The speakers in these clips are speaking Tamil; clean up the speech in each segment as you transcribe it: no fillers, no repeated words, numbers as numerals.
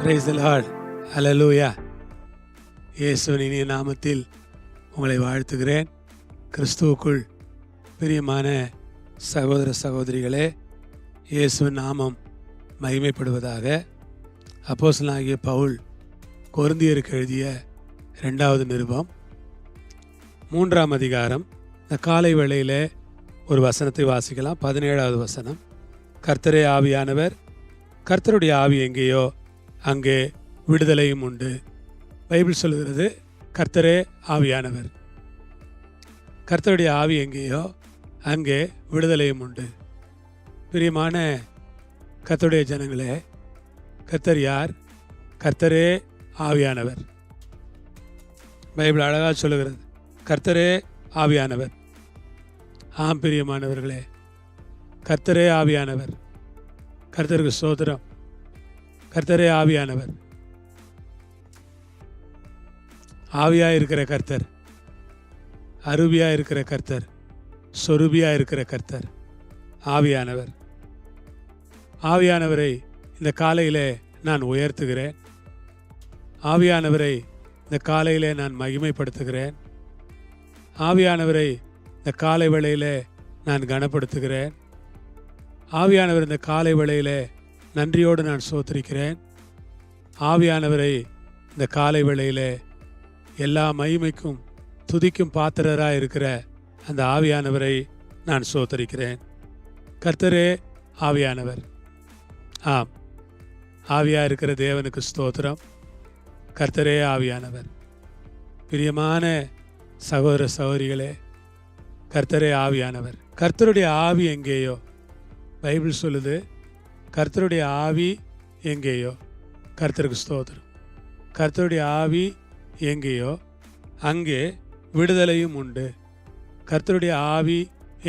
Praise the Lord. Hallelujah. இயேசுவின் இனிய நாமத்தில் உங்களை வாழ்த்துகிறேன். கிறிஸ்துவுக்குள் பிரியமான சகோதர சகோதரிகளே, இயேசுவின் நாமம் மகிமைப்படுவதாக. அப்போஸ்தலனாகிய பவுல் கொரிந்தியருக்கு எழுதிய 2வது நிருபம் 3ஆம் அதிகாரம். இந்த காலை வேளையிலே ஒரு வசனத்தை வாசிக்கலாம். 17வது வசனம். கர்த்தரே ஆவியானவர், கர்த்தருடைய ஆவி எங்கேயோ அங்கே விடுதலையும் உண்டு. பைபிள் சொல்லுகிறது கர்த்தரே ஆவியானவர், கர்த்தருடைய ஆவி எங்கேயோ அங்கே விடுதலையும் உண்டு. பிரியமான கர்த்தருடைய ஜனங்களே, கர்த்தர் யார்? கர்த்தரே ஆவியானவர். பைபிள் அழகாக சொல்லுகிறது கர்த்தரே ஆவியானவர். ஆம் பிரியமானவர்களே, கர்த்தரே ஆவியானவர். கர்த்தருக்கு ஸ்தோத்திரம். கர்த்தரே ஆவியானவர். ஆவியாக இருக்கிற கர்த்தர், அருவியாக இருக்கிற கர்த்தர், சொருபியாக இருக்கிற கர்த்தர் ஆவியானவர். ஆவியானவரை இந்த காலையிலே நான் உயர்த்துகிறேன். ஆவியானவரை இந்த காலையிலே நான் மகிமைப்படுத்துகிறேன். ஆவியானவரை இந்த காலை வேளையிலே நான் கனப்படுத்துகிறேன். ஆவியானவர் இந்த காலை வேளையிலே நன்றியோடு நான் ஸ்தோத்திரிக்கிறேன். ஆவியானவரை இந்த காலை வேளையிலே எல்லா மகிமைக்கும் துதிக்கும் பாத்திரராக இருக்கிற அந்த ஆவியானவரை நான் ஸ்தோத்திரிக்கிறேன். கர்த்தரே ஆவியானவர். ஆம், ஆவியாக இருக்கிற தேவனுக்கு ஸ்தோத்திரம். கர்த்தரே ஆவியானவர். பிரியமான சகோதர சகோதரிகளே, கர்த்தரே ஆவியானவர். கர்த்தருடைய ஆவி எங்கேயோ, பைபிள் சொல்லுது கர்த்தருடைய ஆவி எங்கேயோ, கர்த்தருக்கு ஸ்தோத்திரம், கர்த்தருடைய ஆவி எங்கேயோ அங்கே விடுதலையும் உண்டு. கர்த்தருடைய ஆவி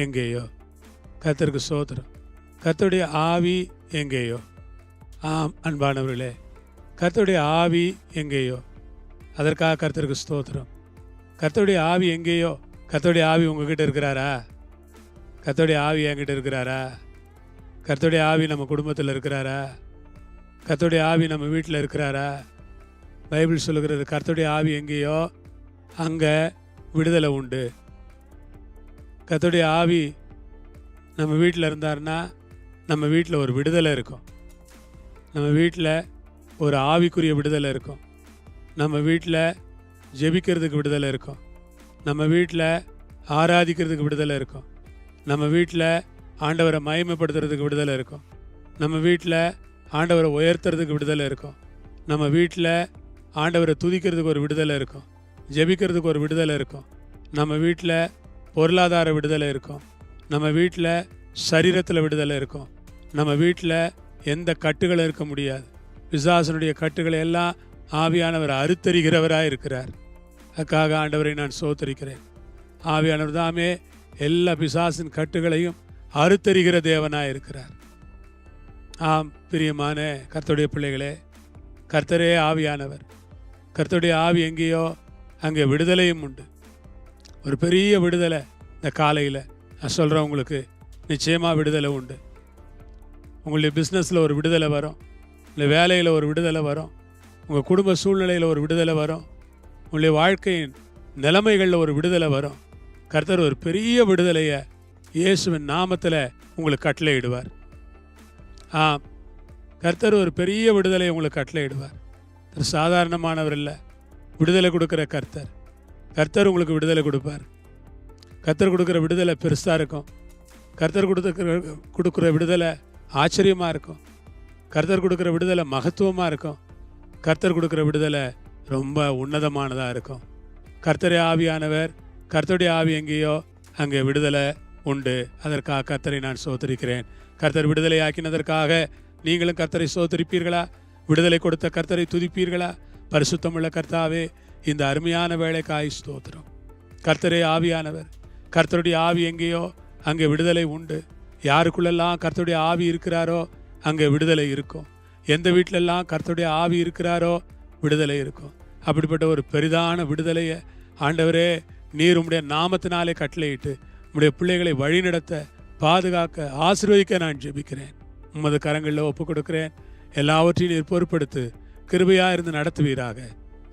எங்கேயோ, கர்த்தருக்கு ஸ்தோத்திரம், கர்த்தருடைய ஆவி எங்கேயோ. ஆம் அன்பானவர்களே, கர்த்தருடைய ஆவி எங்கேயோ, அதற்காக கர்த்தருக்கு ஸ்தோத்திரம். கர்த்தருடைய ஆவி எங்கேயோ. கர்த்தருடைய ஆவி உங்ககிட்ட இருக்கிறாரா? கர்த்தருடைய ஆவி என்கிட்ட இருக்கிறாரா? கர்த்தருடைய ஆவி நம்ம குடும்பத்தில் இருக்கிறாரா? கர்த்தருடைய ஆவி நம்ம வீட்டில் இருக்கிறாரா? பைபிள் சொல்லுகிறது கர்த்தருடைய ஆவி எங்கேயோ அங்கே விடுதலை உண்டு. கர்த்தருடைய ஆவி நம்ம வீட்டில் இருந்தாருன்னா நம்ம வீட்டில் ஒரு விடுதலை இருக்கும். நம்ம வீட்டில் ஒரு ஆவிக்குரிய விடுதலை இருக்கும். நம்ம வீட்டில் ஜெபிக்கிறதுக்கு விடுதலை இருக்கும். நம்ம வீட்டில் ஆராதிக்கிறதுக்கு விடுதலை இருக்கும். நம்ம வீட்டில் ஆண்டவரை மகிமைப்படுத்துறதுக்கு விடுதலை இருக்கும். நம்ம வீட்டில் ஆண்டவரை உயர்த்துறதுக்கு விடுதலை இருக்கும். நம்ம வீட்டில் ஆண்டவரை துதிக்கிறதுக்கு ஒரு விடுதலை இருக்கும். ஜெபிக்கிறதுக்கு ஒரு விடுதலை இருக்கும். நம்ம வீட்டில் பொருளாதார விடுதலை இருக்கும். நம்ம வீட்டில் சரீரத்தில் விடுதலை இருக்கும். நம்ம வீட்டில் எந்த கட்டுகளும் இருக்க முடியாது. பிசாசனுடைய கட்டுகளை எல்லாம் ஆவியானவர் அறுத்தறிகிறவராக இருக்கிறார். அதுக்காக ஆண்டவரை நான் ஸ்தோத்திரிக்கிறேன். ஆவியானவர் தாமே எல்லா பிசாசின் கட்டுகளையும் அறுத்தறிகிற தேவனாக இருக்கிறார். ஆம் பிரியமான கர்த்தருடைய பிள்ளைகளே, கர்த்தரே ஆவியானவர். கர்த்தருடைய ஆவி எங்கேயோ அங்கே விடுதலையும் உண்டு. ஒரு பெரிய விடுதலை இந்த காலையில் நான் சொல்கிறேன். உங்களுக்கு நிச்சயமாக விடுதலை உண்டு. உங்களுடைய பிஸ்னஸில் ஒரு விடுதலை வரும். உங்களுடைய வேலையில் ஒரு விடுதலை வரும். உங்கள் குடும்ப சூழ்நிலையில் ஒரு விடுதலை வரும். உங்களுடைய வாழ்க்கையின் நிலைமைகளில் ஒரு விடுதலை வரும். கர்த்தர் ஒரு பெரிய விடுதலையை இயேசுவின் நாமத்தில் உங்களுக்கு கட்டளையிடுவார். ஆம், கர்த்தர் ஒரு பெரிய விடுதலையை உங்களுக்கு கட்டளையிடுவார். சாதாரணமானவர் இல்லை, விடுதலை கொடுக்குற கர்த்தர். கர்த்தர் உங்களுக்கு விடுதலை கொடுப்பார். கர்த்தர் கொடுக்குற விடுதலை பெருசாக இருக்கும். கர்த்தர் கொடுக்குற விடுதலை ஆச்சரியமாக இருக்கும். கர்த்தர் கொடுக்குற விடுதலை மகத்துவமாக இருக்கும். கர்த்தர் கொடுக்குற விடுதலை ரொம்ப உன்னதமானதாக இருக்கும். கர்த்தரே ஆவியானவர். கர்த்தருடைய ஆவி எங்கேயோ அங்கே விடுதலை உண்டு. அதற்காக கர்த்தரை நான் ஸ்தோத்திரிக்கிறேன். கர்த்தர் விடுதலை ஆக்கினதற்காக நீங்களும் கர்த்தரை ஸ்தோத்திரிப்பீர்களா? விடுதலை கொடுத்த கர்த்தரை துதிப்பீர்களா? பரிசுத்தமுள்ள கர்த்தாவே, இந்த அருமையான வேளைக்காய் ஸ்தோத்திரம். கர்த்தரே ஆவியானவர். கர்த்தருடைய ஆவி எங்கேயோ அங்கே விடுதலை உண்டு. யாருக்குள்ளெல்லாம் கர்த்தருடைய ஆவி இருக்கிறாரோ அங்கே விடுதலை இருக்கும். எந்த வீட்டிலெல்லாம் கர்த்தருடைய ஆவி இருக்கிறாரோ விடுதலை இருக்கும். அப்படிப்பட்ட ஒரு பெரிதான விடுதலையை ஆண்டவரே நீர் உம்முடைய நாமத்தினாலே கட்டளையிட்டு உம்முடைய பிள்ளைகளை வழிநடத்த, பாதுகாக்க, ஆசீர்வதிக்க நான் ஜெபிக்கிறேன். உமது கரங்களில் ஒப்பு கொடுக்கிறேன். எல்லாவற்றையும் நீர் பொறுப்படுத்து. கிருபையாக இருந்து நடத்துவீராக.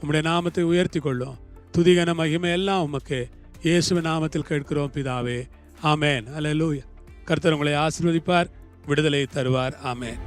உம்முடைய நாமத்தை உயர்த்தி கொள்ளும். துதிகன மகிமை எல்லாம் உமக்கு இயேசுவின் நாமத்தில் கேட்கிறோம் பிதாவே. ஆமேன். அல்லேலூயா. கர்த்தர் உங்களை ஆசீர்வதிப்பார், விடுதலை தருவார். ஆமேன்.